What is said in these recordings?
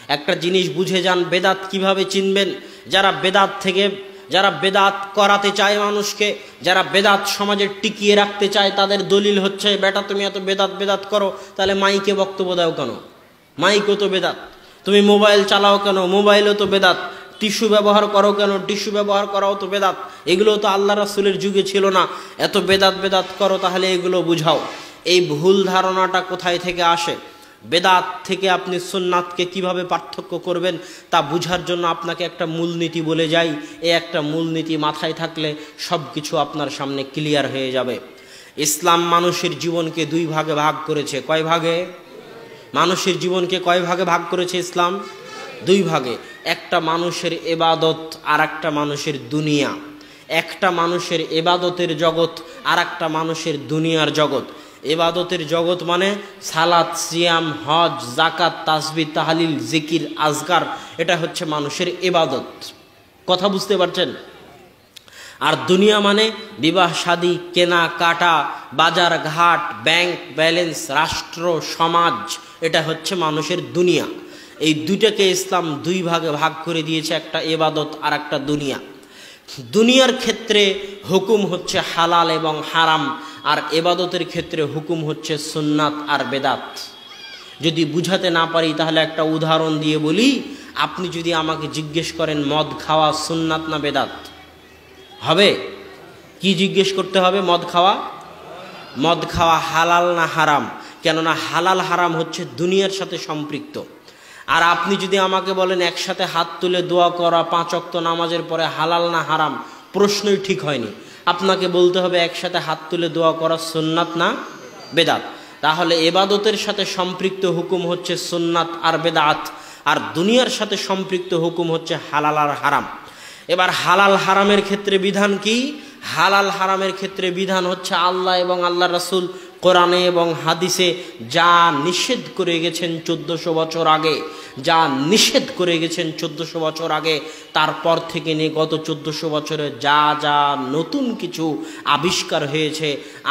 একটা জিনিস বুঝে যান, বেদাত কিভাবে চিনবেন। যারা বেদাত করাতে চায় মানুষকে, যারা বেদাত সমাজে টিকিয়ে রাখতে চায়, তাদের দলিল হচ্ছে, বেটা তুমি এত বেদাত করো, তাহলে মাইকে বক্তব্য দাও কেন? মাইকও তো বেদাত। তুমি মোবাইল চালাও কেন? মোবাইলও তো বেদাত। টিস্যু ব্যবহার করো কেন? টিস্যু ব্যবহার করাও তো বেদাত। এগুলো তো আল্লাহ রাসূলের যুগে ছিল না। এত বেদাত করো, তাহলে এগুলো বুঝাও। এই ভুল ধারণাটা কোথায় থেকে আসে? বেদাত থেকে আপনি সুন্নাতকে কিভাবে পার্থক্য করবেন তা বুঝার জন্য আপনাকে একটা মূলনীতি বলে যাই। এই একটা মূলনীতি মাথায় থাকলে সব কিছু আপনার সামনে ক্লিয়ার হয়ে যাবে। ইসলাম মানুষের জীবনকে দুই ভাগে ভাগ করেছে। কয় ভাগে? মানুষের জীবনকে কয় ভাগে ভাগ করেছে ইসলাম? দুই ভাগে। একটা মানুষের ইবাদত আর একটা মানুষের দুনিয়া। একটা মানুষের ইবাদতের জগৎ আর একটা মানুষের দুনিয়ার জগৎ। ইবাদতের জগৎ মানে সালাত, সিয়াম, হজ, জাকাত, তাসবিহ, তাহলিল, জিকির, আজকার, এটা হচ্ছে মানুষের ইবাদত। কথা বুঝতে পারছেন? আর দুনিয়া মানে বিবাহ, শাদী, কেনা কাটা, বাজার ঘাট, ব্যাংক ব্যালেন্স, রাষ্ট্র, সমাজ, এটা হচ্ছে মানুষের দুনিয়া। এই দুইটাকে ইসলাম দুই ভাগে ভাগ করে দিয়েছে, একটা ইবাদত আর একটা দুনিয়া। দুনিয়ার ক্ষেত্রে হুকুম হচ্ছে হালাল এবং হারাম, আর ইবাদতের ক্ষেত্রে হুকুম হচ্ছে সুন্নাত আর বেদাত। যদি বুঝাতে না পারি তাহলে একটা উদাহরণ দিয়ে বলি। আপনি যদি আমাকে জিজ্ঞেস করেন মদ খাওয়া সুন্নাত না বেদাত, হবে? কি জিজ্ঞেস করতে হবে? মদ খাওয়া হালাল না হারাম? কেননা হালাল হারাম হচ্ছে দুনিয়ার সাথে সম্পৃক্ত। আর আপনি যদি আমাকে বলেন একসাথে হাত তুলে দোয়া করা 5 ওয়াক্ত নামাজের পরে হালাল না হারাম, প্রশ্নই ঠিক হয়নি। আপনাকে বলতে হবে একসাথে হাত তুলে দোয়া করা সুন্নাত না বেদাত। তাহলে ইবাদতের সাথে সম্পৃক্ত হুকুম হচ্ছে সুন্নাত আর বেদাত, আর দুনিয়ার সাথে সম্পৃক্ত হুকুম হচ্ছে হালাল আর হারাম। এবার হালাল হারামের ক্ষেত্রে বিধান কি? হালাল হারামের ক্ষেত্রে বিধান হচ্ছে আল্লাহ এবং আল্লাহ রাসূল কোরআনে এবং হাদিসে যা নিষেধ করে গেছেন 1400 বছর আগে, যা নিষেধ করে গেছেন 1400 বছর আগে, তারপর থেকে নিয়ে গত 1400 বছরে যা যা নতুন কিছু আবিষ্কার হয়েছে,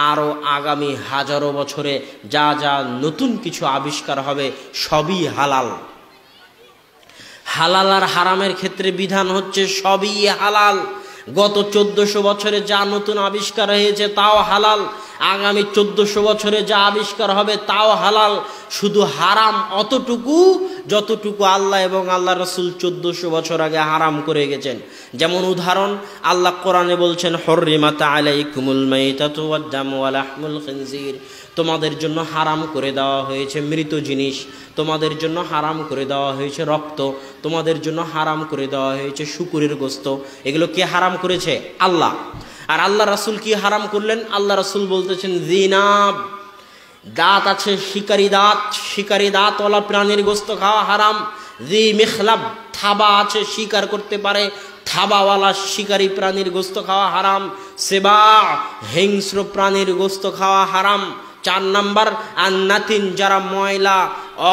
আরও আগামী হাজারো বছরে যা যা নতুন কিছু আবিষ্কার হবে, সবই হালাল। হালাল আর হারামের ক্ষেত্রে বিধান হচ্ছে সবই হালাল। গত 1400 বছরে যা নতুন আবিষ্কার হয়েছে তাও হালাল, আগামী 1400 বছরে যা আবিষ্কার হবে তাও হালাল। শুধু হারাম অতটুকু যতটুকু আল্লাহ এবং আল্লাহ রাসূল 1400 বছর আগে হারাম করে গেছেন। যেমন উদাহরণ, আল্লাহ কোরআনে বলছেন হুররিমাত আলাইকুমুল মাইতাতু ওয়াদ দামু ওয়া লাহমুল খিনজির, তোমাদের জন্য হারাম করে দেওয়া হয়েছে মৃত জিনিস, তোমাদের জন্য হারাম করে দেওয়া হয়েছে রক্ত, তোমাদের জন্য হারাম করে দেওয়া হয়েছে শুকুরের গোস্ত। এগুলো কে হারাম করেছে? আল্লাহ। আর আল্লাহ রাসূল কি হারাম করলেন? আল্লাহ রাসূল বলতেছেন জিনাব, দাঁত আছে শিকারি দাঁতওয়ালা প্রাণীর গোস্ত খাওয়া হারাম। জি মিখলাব, থাবা আছে, শিকার করতে পারে, থাবাওয়ালা শিকারি প্রাণীর গোস্ত খাওয়া হারাম। সেবা, হিংস্র প্রাণীর গোস্ত খাওয়া হারাম। 4 নাম্বার আন্নাতিন, যারা ময়লা,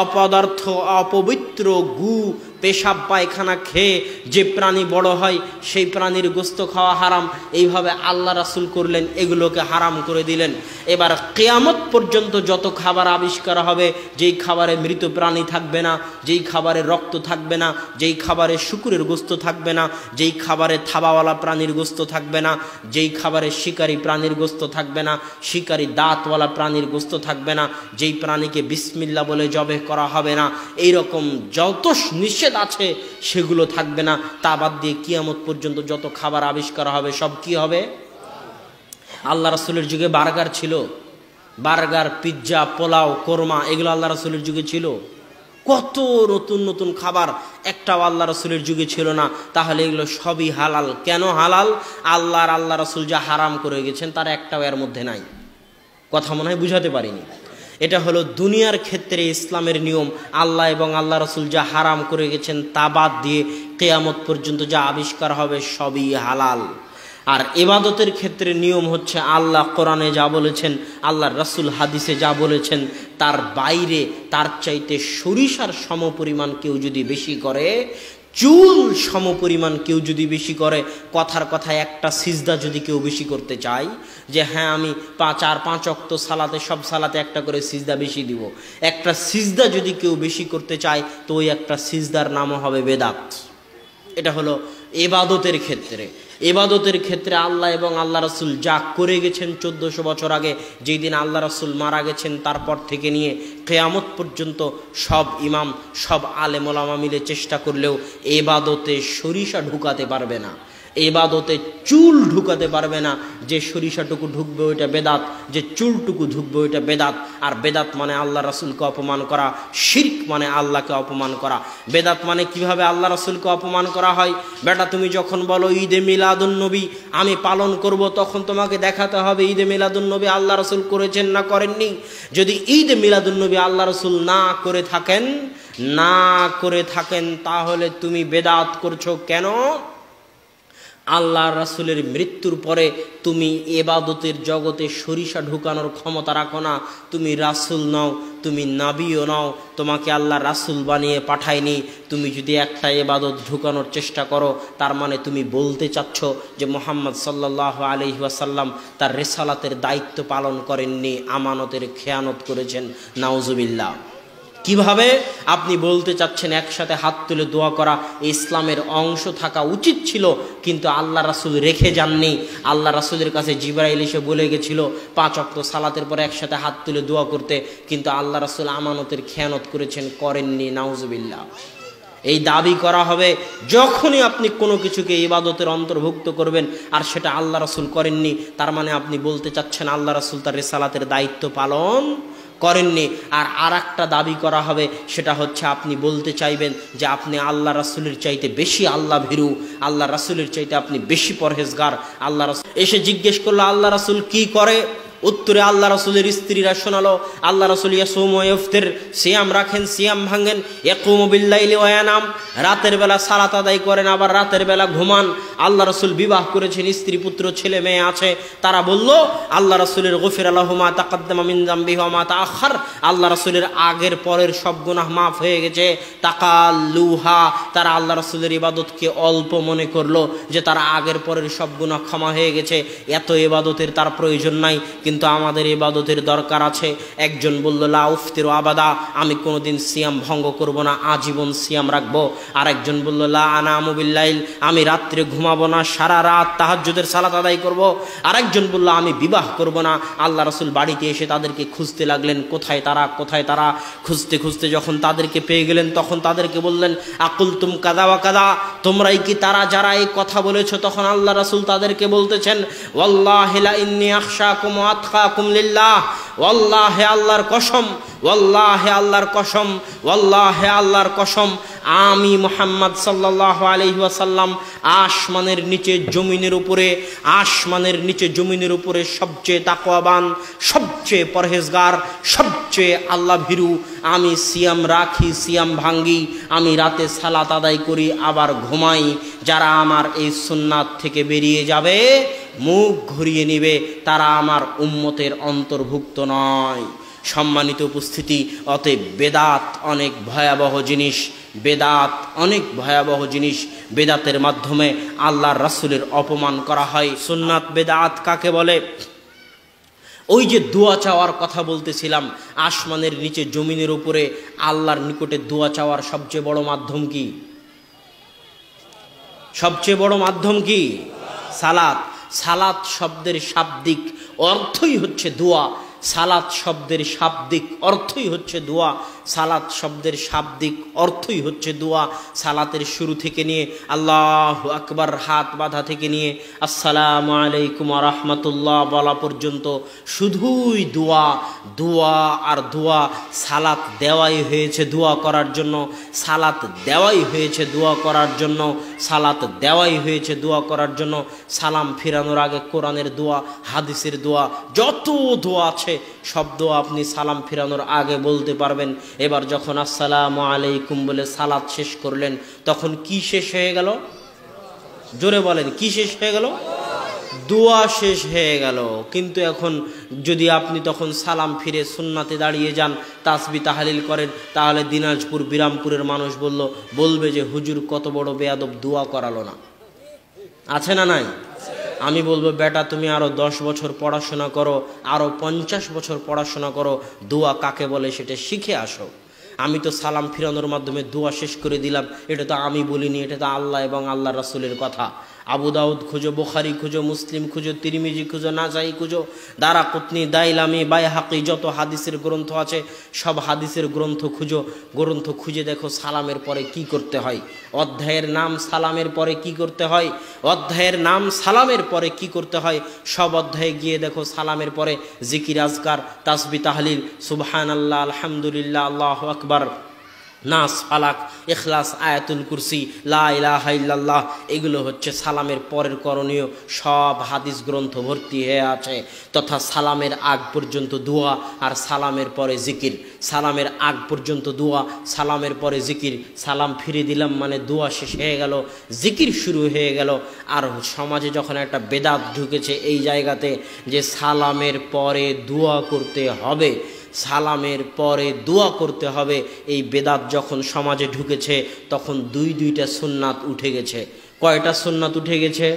অপদার্থ, অপবিত্র গু, পেশাব পায়খানা খেয়ে যে প্রাণী বড় হয় সেই প্রাণীর গোস্ত খাওয়া হারাম। এইভাবে আল্লাহ রাসূল করলেন, এগুলোকে হারাম করে দিলেন। এবার কিয়ামত পর্যন্ত যত খাবার আবিষ্কার হবে, যেই খাবারে মৃত প্রাণী থাকবে না, যেই খাবারে রক্ত থাকবে না, যেই খাবারে শুকুরের গোস্ত থাকবে না, যেই খাবারে থাবাওয়ালা প্রাণীর গোস্ত থাকবে না, যেই খাবারে শিকারী প্রাণীর গোস্ত থাকবে না, শিকারী দাঁতওয়ালা প্রাণীর গোস্ত থাকবে না, যেই প্রাণীকে বিসমিল্লাহ বলে জবে করা হবে না, এইরকম যত নিষেধ আছে সেগুলো থাকবে না। তা বাদ দিয়ে কিয়ামত পর্যন্ত যত খাবার আবিষ্কার হবে সব কি হবে? আল্লাহ রাসূলের যুগে বার্গার ছিল, বার্গার, পিৎজা, পোলাও, কোরমা, এগুলো আল্লাহ রাসূলের যুগে ছিল। কত নতুন নতুন খাবার, একটাও আল্লাহ রাসূলের যুগে ছিল না। তাহলে এগুলো সবই হালাল। কেন হালাল? আল্লাহ রাসূল যা হারাম করে গেছেন তার একটাও এর মধ্যে নাই। কথা মনে হয় বুঝাতে পারিনি। এটা হলো দুনিয়ার ক্ষেত্রে ইসলামের নিয়ম। আল্লাহ এবং আল্লাহ রাসূল যা হারাম করে গেছেন তা বাদ দিয়ে কিয়ামত পর্যন্ত যা আবিষ্কার হবে সবই হালাল। আর ইবাদতের ক্ষেত্রে নিয়ম হচ্ছে আল্লাহ কোরআনে যা বলেছেন, আল্লাহর রাসূল হাদিসে যা বলেছেন, তার বাইরে তার চাইতে সরিষার সমপরিমাণ কেউ যদি বেশি করে, চুল সমপরিমাণ কেউ যদি বেশি করে, কথার কথায় একটা সিজদা যদি কেউ বেশি করতে চায়, যে হ্যাঁ আমি 5 ওয়াক্ত সালাতে সব সালাতে একটা করে সিজদা বেশি দিব, একটা সিজদা যদি কেউ বেশি করতে চায় তো ওই একটা সিজদার নামও হবে বেদাত। এটা হলো ইবাদতের ক্ষেত্রে। ইবাদতের ক্ষেত্রে আল্লাহ এবং আল্লাহ রাসূল যা করে গেছেন 1400 বছর আগে, যেই দিন আল্লাহ রাসূল মারা গেছেন তারপর থেকে নিয়ে কিয়ামত পর্যন্ত সব ইমাম, সব আলেম ওলামা মিলে চেষ্টা করলেও ইবাদতে সরিষা ঢুকাতে পারবে না, ইবাদতে চুল ঢুকাতে পারবে না। যে সরিষাটুকু ঢুকবে ওইটা বেদাত, যে চুলটুকু ঢুকবে ওইটা বেদাত। আর বেদাত মানে আল্লাহ রাসূলকে অপমান করা, শিরক মানে আল্লাহকে অপমান করা। বেদাত মানে কিভাবে আল্লাহ রাসূলকে অপমান করা হয়? বেটা তুমি যখন বলো ঈদে মিলাদুন নবী আমি পালন করব, তখন তোমাকে দেখাতে হবে ঈদে মিলাদুন নবী আল্লাহ রাসূল করেছেন না করেননি। যদি ঈদে মিলাদুন নবী আল্লাহ রাসূল না করে থাকেন তাহলে তুমি বেদাত করছো। কেন? আল্লাহ রাসূলের মৃত্যুর পরে তুমি ইবাদতের জগতে সরিষা ঢুকানোর ক্ষমতা রাখো না। তুমি রাসূল নও, তুমি নবীও নও, তোমাকে আল্লাহ রাসূল বানিয়ে পাঠায়নি। তুমি যদি একটা ইবাদত ঢুকানোর চেষ্টা করো, তার মানে তুমি বলতে চাচ্ছ যে মুহাম্মদ সাল্লাল্লাহু আলাইহি ওয়াসাল্লাম তার রিসালাতের দায়িত্ব পালন করেননি, আমানতের খেয়ানত করেছেন। নাউজুবিল্লাহ। কিভাবে আপনি বলতে চাচ্ছেন একসাথে হাত তুলে দোয়া করা ইসলামের অংশ থাকা উচিত ছিল, কিন্তু আল্লাহ রাসূল রেখে যাননি। আল্লাহ রাসূলের কাছে জিবরাইল এসে বলে গেছিল 5 ওয়াক্ত সালাতের পরে একসাথে হাত তুলে দোয়া করতে, কিন্তু আল্লাহ রাসূল আমানতের খেয়ানত করেছেন, করেননি। নাউজুবিল্লাহ। এই দাবি করা হবে যখনই আপনি কোনো কিছুকে ইবাদতের অন্তর্ভুক্ত করবেন আর সেটা আল্লাহ রাসূল করেননি, তার মানে আপনি বলতে চাচ্ছেন আল্লাহ রাসূল তার রিসালাতের দায়িত্ব পালন করেননি। আর একটা দাবি করা হবে, সেটা হচ্ছে আপনি বলতে চাইবেন যে আপনি আল্লাহ রাসূলের চাইতে বেশি আল্লাহ ভীরু, আল্লাহ রাসূলের চাইতে আপনি বেশি পরহেজগার। আল্লাহ রাসূল এসে জিজ্ঞেস করলো আল্লাহ রাসূল কি করে? উত্তরে আল্লাহ রাসূলের স্ত্রীরা শোনালো আল্লাহ রাসূল ইয়াসুমু ওয়া ইফতির, সিয়াম রাখেন, সিয়াম ভাঙেন, ইয়াকুমু বিল্লাইলি ওয়া ইয়ানাম, রাতের বেলা সালাত আদায় করেন, আবার রাতের বেলা ঘুমান। আল্লাহ রাসূল বিবাহ করেছেন, স্ত্রী পুত্র ছেলে মেয়ে আছে। তারা বলল আল্লাহ রাসূলের গফিরা লাহু মা তাকাদ্দামা মিন যামবিহি ওয়া মা তাআখার, আল্লাহ রাসূলের আগের পরের সব গুনাহ মাফ হয়ে গেছে। তাকাল্লুহা, তারা আল্লাহ রাসূলের ইবাদতকে অল্প মনে করলো, যে তারা আগের পরের সব গুনাহ ক্ষমা হয়ে গেছে, এত ইবাদতের তার প্রয়োজন নাই, কিন্তু আমাদের ইবাদতের দরকার আছে। একজন বলল লা উফতিরু আবাদা, আমি কোনোদিন সিয়াম ভঙ্গ করব না, আজীবন সিয়াম রাখবো। আর একজন বলল লা আনামু বিল্লাইল, আমি রাত্রে ঘুমাবো না, সারা রাত তাহাজ্জুদের সালাত আদায় করব। আর একজন বলল আমি বিবাহ করব না। আল্লাহ রাসূল বাড়িতে এসে তাদেরকে খুঁজতে লাগলেন, কোথায় তারা, কোথায় তারা। খুঁজতে খুঁজতে যখন তাদেরকে পেয়ে গেলেন তখন তাদেরকে বললেন আকুলতুম কাদা ওয়া কাদা, তোমরাই কি তারা যারা এই কথা বলেছো? তখন আল্লাহ রাসূল তাদেরকে বলতেছেন ওয়াল্লাহি লা ইন্নী আখশাকুম ওয়া আতকাকুম লিল্লাহ, ওয়াল্লাহি আল্লাহর কসম, ওয়াল্লাহি আল্লাহর কসম, ওয়াল্লাহি আল্লাহর কসম, আমি মুহাম্মদ সাল্লাল্লাহু আলাইহি ওয়াসাল্লাম আসমানের নিচে জমিনের উপরে, আসমানের নিচে জমিনের উপরে সবচেয়ে তাকওয়াবান, সবচেয়ে পরহেজগার, সবচেয়ে আল্লাহ ভীরু। আমি সিয়াম রাখি, সিয়াম ভাঙ্গি, আমি রাতে সালাত আদায় করি, আবার ঘুমাই। যারা আমার এই সুন্নাত থেকে বেরিয়ে যাবে, মুখ ঘুরিয়ে নিবে, তারা আমার উম্মতের অন্তর্ভুক্ত নয়। সম্মানিত উপস্থিতি, অতএব বেদাত অনেক ভয়াবহ জিনিস, বেদাত অনেক ভয়াবহ জিনিস। বেদাতের মাধ্যমে আল্লাহর রাসূলের অপমান করা হয়। সুন্নাত বেদাত কাকে বলে? ওই যে দোয়া চাওয়ার কথা বলতেছিলাম, আসমানের নিচে জমিনের উপরে আল্লাহর নিকটে দোয়া চাওয়ার সবচেয়ে বড় মাধ্যম কি? সবচেয়ে বড় মাধ্যম কি? সালাত। সালাত শব্দের শাব্দিক অর্থই হচ্ছে দোয়া। সালাত শব্দের শাব্দিক অর্থই হচ্ছে দোয়া। সালাত শব্দের শাব্দিক অর্থই হচ্ছে দোয়া। সালাতের শুরু থেকে নিয়ে আল্লাহু আকবার হাত বাঁধা থেকে নিয়ে আসসালামু আলাইকুম ওয়া রাহমাতুল্লাহ বলা পর্যন্ত শুধুই দোয়া, দোয়া আর দোয়া। সালাত দেওয়াই হয়েছে দোয়া করার জন্য, সালাত দেওয়াই হয়েছে দোয়া করার জন্য, সালাত দেওয়াই হয়েছে দোয়া করার জন্য। সালাম ফিরানোর আগে কোরআনের দোয়া, হাদিসের দোয়া, যত দোয়া আছে সব দোয়া আপনি সালাম ফিরানোর আগে বলতে পারবেন। এবার যখন আসসালামু আলাইকুম বলে সালাত শেষ করলেন, তখন কি শেষ হয়ে গেল? জোরে বলেন, কি শেষ হয়ে গেল? দোয়া শেষ হয়ে গেল। কিন্তু এখন যদি আপনি তখন সালাম ফিরে সুন্নাতে দাঁড়িয়ে যান, তাসবিহ তাহলিল করেন, তাহলে দিনাজপুর বিরামপুরের মানুষ বলবে যে হুজুর কত বড় বেয়াদব, দোয়া করালো না। আছে না নাই? আমি বলবো বেটা তুমি আরো 10 বছর পড়াশোনা করো, আরো 50 বছর পড়াশোনা করো, দোয়া কাকে বলে সেটা শিখে আসো। আমি তো সালাম ফিরানোর মাধ্যমে দোয়া শেষ করে দিলাম, এটা তো আমি বলিনি, এটা তো আল্লাহ এবং আল্লাহ রাসূলের কথা। আবু দাউদ খুঁজো, বুখারী খুঁজো, মুসলিম খুঁজো, তিরমিজি খুঁজো, নাসাই খুঁজো, দারাকুতনি, দাইলামি, বাইহাকি, যত হাদিসের গ্রন্থ আছে সব হাদিসের গ্রন্থ খুঁজো। গ্রন্থ খুঁজে দেখো সালামের পরে কি করতে হয়, অধ্যায়ের নাম সালামের পরে কি করতে হয়, অধ্যায়ের নাম সালামের পরে কি করতে হয়, সব অধ্যায়ে গিয়ে দেখো সালামের পরে জিকির, আজকার, তাসবিহ তাহলিল, সুবহানাল্লাহ, আলহামদুলিল্লাহ, আল্লাহু আকবার, নাস, ফালাক, ইখলাস, আয়াতুল কুরসি, লা ইলাহা ইল্লাল্লাহ, এগুলো হচ্ছে সালামের পরের করণীয়। সব হাদিস গ্রন্থ ভর্তি হয়ে আছে। তথা সালামের আগ পর্যন্ত দোয়া আর সালামের পরে জিকির, সালামের আগ পর্যন্ত দোয়া, সালামের পরে জিকির, সালাম ফিরে দিলাম মানে দোয়া শেষ হয়ে গেল, জিকির শুরু হয়ে গেল। আর সমাজে যখন একটা বেদাত ঢুকেছে এই জায়গাতে যে সালামের পরে দোয়া করতে হবে, সালামের পরে দোয়া করতে হবে, এই বেদাত যখন সমাজে ঢুকেছে তখন দুইটা সুন্নাত উঠে গেছে। কয়টা সুন্নাত উঠে গেছে?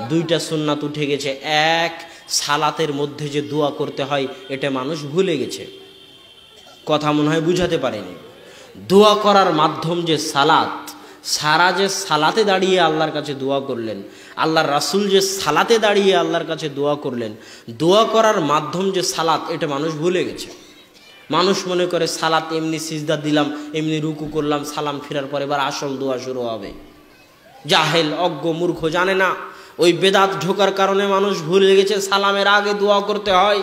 2টা সুন্নাত উঠে গেছে। এক, সালাতের মধ্যে যে দোয়া করতে হয় এটা মানুষ ভুলে গেছে। কথা মনে হয় বুঝাতে পারেনি। দোয়া করার মাধ্যম যে সালাত, সারা যে সালাতে দাঁড়িয়ে আল্লাহর কাছে দোয়া করলেন, আল্লাহর রাসূল যে সালাতে দাঁড়িয়ে আল্লাহর কাছে দোয়া করলেন, দোয়া করার মাধ্যম যে সালাত, এটা মানুষ ভুলে গেছে। মানুষ মনে করে সালাত এমনি সিজদা দিলাম, এমনি রুকু করলাম, সালাম ফেরার পরে এবার আসল দোয়া শুরু হবে। জাহেল, অজ্ঞ, মূর্খ, জানে না। ওই বেদাত ঢোকার কারণে মানুষ ভুলে গেছে সালামের আগে দোয়া করতে হয়,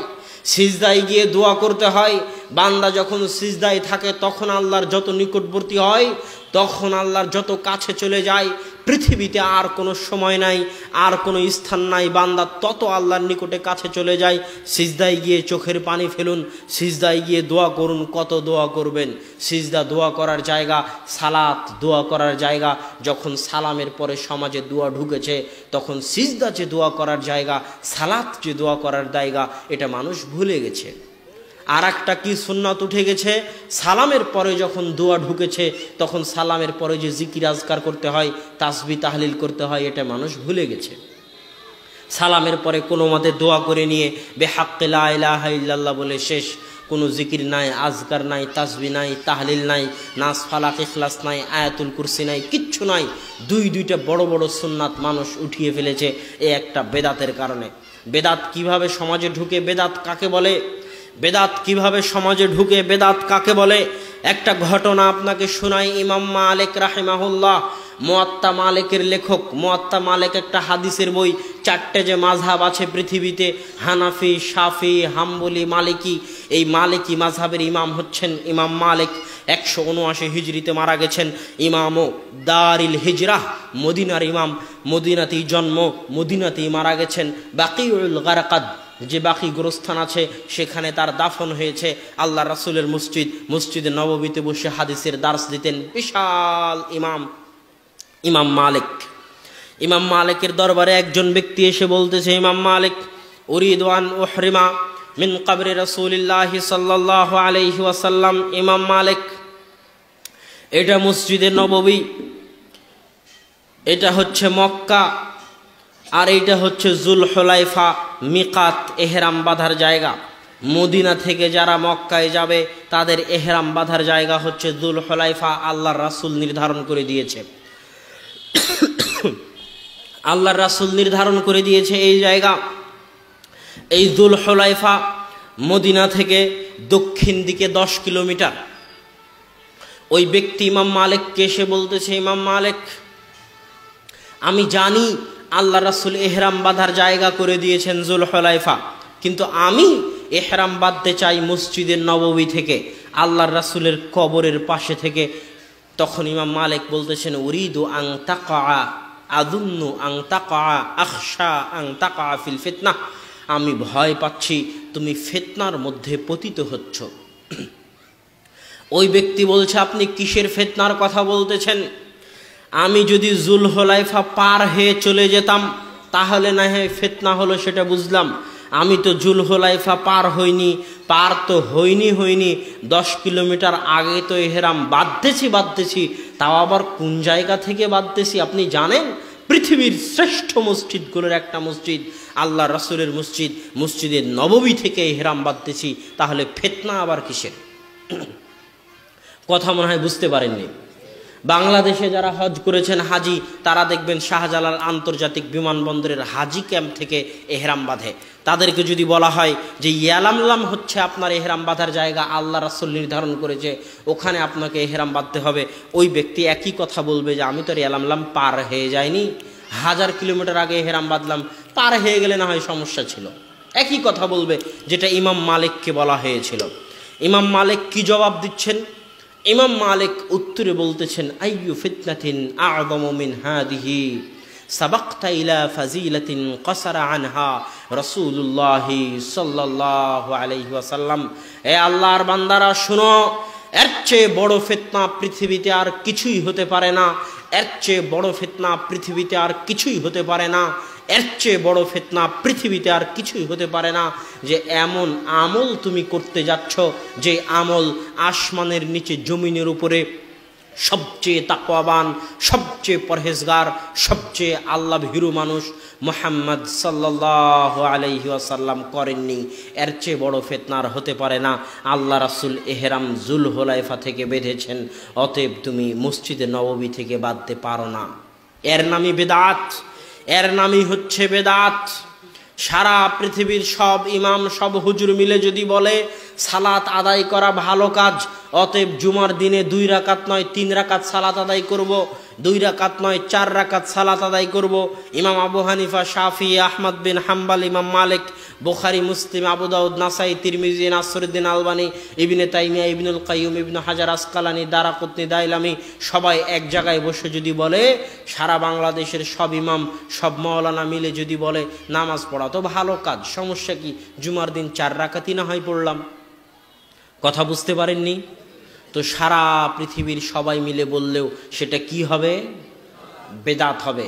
সিজদায় গিয়ে দোয়া করতে হয়। বান্দা যখন সিজদায় থাকে তখন আল্লাহর যত নিকটবর্তী হয়, তখন আল্লাহর যত কাছে চলে যায়। পৃথিবীতে আর কোনো সময় নাই, আর কোনো স্থান নাই, বান্দা তত আল্লাহর নিকটে কাছে চলে যায়। সিজদায় গিয়ে চোখের পানি ফেলুন, সিজদায় গিয়ে দোয়া করুন। কত দোয়া করবেন? সিজদা দোয়া করার জায়গা, সালাত দোয়া করার জায়গা। যখন সালামের পরে সমাজে দোয়া ঢুকেছে তখন সিজদা যে দোয়া করার জায়গা, সালাত যে দোয়া করার জায়গা, এটা মানুষ ভুলে গেছে। আর একটা কি সুন্নাত উঠে গেছে, সালামের পরে যখন দোয়া ঢুকেছে তখন সালামের পরে যে জিকির আজকার করতে হয়, তাসবিহ তাহলিল করতে হয়, এটা মানুষ ভুলে গেছে। সালামের পরে কোনো মতে দোয়া করে নিয়ে বেহাক্কে লা ইলাহা ইল্লাল্লাহ বলে শেষ। কোনো জিকির নাই, আজকার নাই, তাসবিহ নাই, তাহলিল নাই, নাস, ফালাক, ইখলাস নাই, আয়াতুল কুরসি নাই, কিচ্ছু নাই। দুইটা বড় বড় সুন্নাত মানুষ উঠিয়ে ফেলেছে এই একটা বেদাতের কারণে। বেদাত কিভাবে সমাজে ঢুকে, বেদাত কাকে বলে, বেদাত কিভাবে সমাজে ঢুকে, বেদাত কাকে বলে, একটা ঘটনা আপনাকে শোনাই। ইমাম মালিক রাহিমাহুল্লাহ, মুয়াত্তা মালিকের লেখক। মুয়াত্তা মালিক একটা হাদিসের বই। 4টে যে মাযহাব আছে পৃথিবীতে, হানাফি, শাফি, হাম্বলি, মালিকি, এই মালিকি মাযহাবের ইমাম হচ্ছেন ইমাম মালিক। 179 হিজরিতে মারা গেছেন। ইমামও দারিল হিজরাহ, মদিনার ইমাম, মদিনাতেই জন্ম, মদিনাতেই মারা গেছেন। বাকিউল গারকাদ, যে বাকি গোরস্থান আছে সেখানে তার দাফন হয়েছে। আল্লাহ রাসূলের মসজিদ, মসজিদে নববীতে বসে হাদিসের দার্স দিতেন বিশাল ইমাম, ইমাম মালিক। ইমাম মালিকের দরবারে একজন ব্যক্তি এসে বলতেছে, ইমাম মালিক, উরিদু আন উহরিমা মিন কবরি রাসূলিল্লাহ সাল্লাল্লাহু আলাইহি ওয়াসাল্লাম। ইমাম মালিক, এটা মসজিদে নববী, এটা হচ্ছে মক্কা, আর এইটা হচ্ছে জুলহুলাইফা, মিকাত, এহরাম বাঁধার জায়গা। মদিনা থেকে যারা মক্কায় যাবে তাদের এহরাম বাঁধার জায়গা হচ্ছে জুলহুলাইফা। আল্লাহর রাসূল নির্ধারণ করে দিয়েছে, আল্লাহর রাসূল নির্ধারণ করে দিয়েছে এই জায়গা। এই জুলহুলাইফা মদিনা থেকে দক্ষিণ দিকে 10 কিলোমিটার। ওই ব্যক্তি ইমাম মালিককে এসে বলতেছে, ইমাম মালিক, আমি জানি আল্লাহ রাসূল এহরাম বাঁধার জায়গা করে দিয়েছেন জুলহুলাইফা, কিন্তু আমি এহরাম বাঁধতে চাই মসজিদের নববী থেকে, আল্লাহর রাসূলের কবরের পাশে থেকে। তখন ইমাম মালিক বলতেছেন, উরিদু আন তাকা আযুন্নু আন তাকা আখশা আন তাকা ফিল ফিতনাহ, আমি ভয় পাচ্ছি তুমি ফিতনার মধ্যে পতিত হচ্ছ। ওই ব্যক্তি বলছে, আপনি কিসের ফিতনার কথা বলতেছেন? আমি যদি জুলহুলাইফা পার হয়ে চলে যেতাম তাহলে না হয় ফিতনা হলো, সেটা বুঝলাম। আমি তো জুলহুলাইফা পার হইনি, পার তো হইনি 10 কিলোমিটার আগে তো এহরাম বাঁধতেছি, তাও আবার কোন জায়গা থেকে বাঁধতেছি আপনি জানেন? পৃথিবীর শ্রেষ্ঠ মসজিদগুলোর একটা মসজিদ, আল্লাহ রাসূলের মসজিদ, মসজিদের নববী থেকে এহরাম বাঁধতেছি, তাহলে ফিতনা আবার কিসের? কথা মনে হয় বুঝতে পারেননি। বাংলাদেশে যারা হজ করেছেন হাজি, তারা দেখবেন শাহজালাল আন্তর্জাতিক বিমানবন্দরের হাজি ক্যাম্প থেকে এহরাম বাঁধে। তাদেরকে যদি বলা হয় যে ইয়ালামলাম হচ্ছে আপনার এহরাম বাঁধার জায়গা, আল্লাহ রাসূল নির্ধারণ করেছে, ওখানে আপনাকে এহরাম বাঁধতে হবে, ওই ব্যক্তি একই কথা বলবে যে আমি তো ইয়ালামলাম পার হয়ে যাইনি, 1000 কিলোমিটার আগে এহরাম বাঁধলাম, পার হয়ে গেলে না হয় সমস্যা ছিল। একই কথা বলবে যেটা ইমাম মালিককে বলা হয়েছিল। ইমাম মালিক কি জবাব দিচ্ছেন? ইমাম মালিক উত্তরে বলতেছেন, আইয়ু ফিতনাতিন আ'যামু মিন হাদিহি সাবাকতা ইলা ফাজিলাতিন কাসারা আনহা রাসূলুল্লাহ সাল্লাল্লাহু আলাইহি ওয়াসাল্লাম। এ আল্লাহর বান্দারা শুনো, এর চেয়ে বড় ফিতনা পৃথিবীতে আর কিছুই হতে পারে না, এর চেয়ে বড় ফিতনা পৃথিবীতে আর কিছুই হতে পারে না, এর চেয়ে বড় ফিতনা পৃথিবীতে আর কিছুই হতে পারে না যে এমন আমল তুমি করতে যাচ্ছ যে আমল আসমানের নিচে জমিনের উপরে সবচেয়ে তাকওয়াবান, সবচেয়ে পরহেজগার, সবচেয়ে আল্লাহ ভীরু মানুষ মুহাম্মদ সাল্লাল্লাহু আলাইহি ওয়াসাল্লাম করেননি। এর চেয়ে বড় ফিতনা আর হতে পারে না। আল্লাহ রাসূল এহরাম জুলহুলাইফা থেকে বেঁধেছেন, অতএব তুমি মসজিদে নববী থেকে বাঁধতে পারো না। এর নামই বেদাত, এর নামই হচ্ছে বেদাত। সারা পৃথিবীর সব ইমাম, সব হুজুর মিলে যদি বলে সালাত আদায় করা ভালো কাজ, অতএব জুমার দিনে 2 রাকাত নয় 3 রাকাত সালাত আদায় করব, 2 রাকাত নয় 4 রাকাত সালাত আদায় করব। ইমাম আবু হানিফা, শাফি, আহমদ বিন হাম্বল, ইমাম মালিক, বুখারী, মুসলিম, আবু দাউদ, নাসাই, তিরমিজি, নাসরুদ্দিন আলবানী, ইবনে তাইমিয়া, ইবনুল কাইয়ুম, ইবনে হাজার আসকালানি, দারাকুতনি, দাইলামি সবাই এক জায়গায় বসে যদি বলে, সারা বাংলাদেশের সব ইমাম, সব মাওলানা মিলে যদি বলে নামাজ পড়া তো ভালো কাজ, সমস্যা কি? জুমার দিন 4 রাকাতই না হয় পড়লাম। কথা বুঝতে পারেননি? তো সারা পৃথিবীর সবাই মিলে বললেও সেটা কি হবে? বেদাত হবে।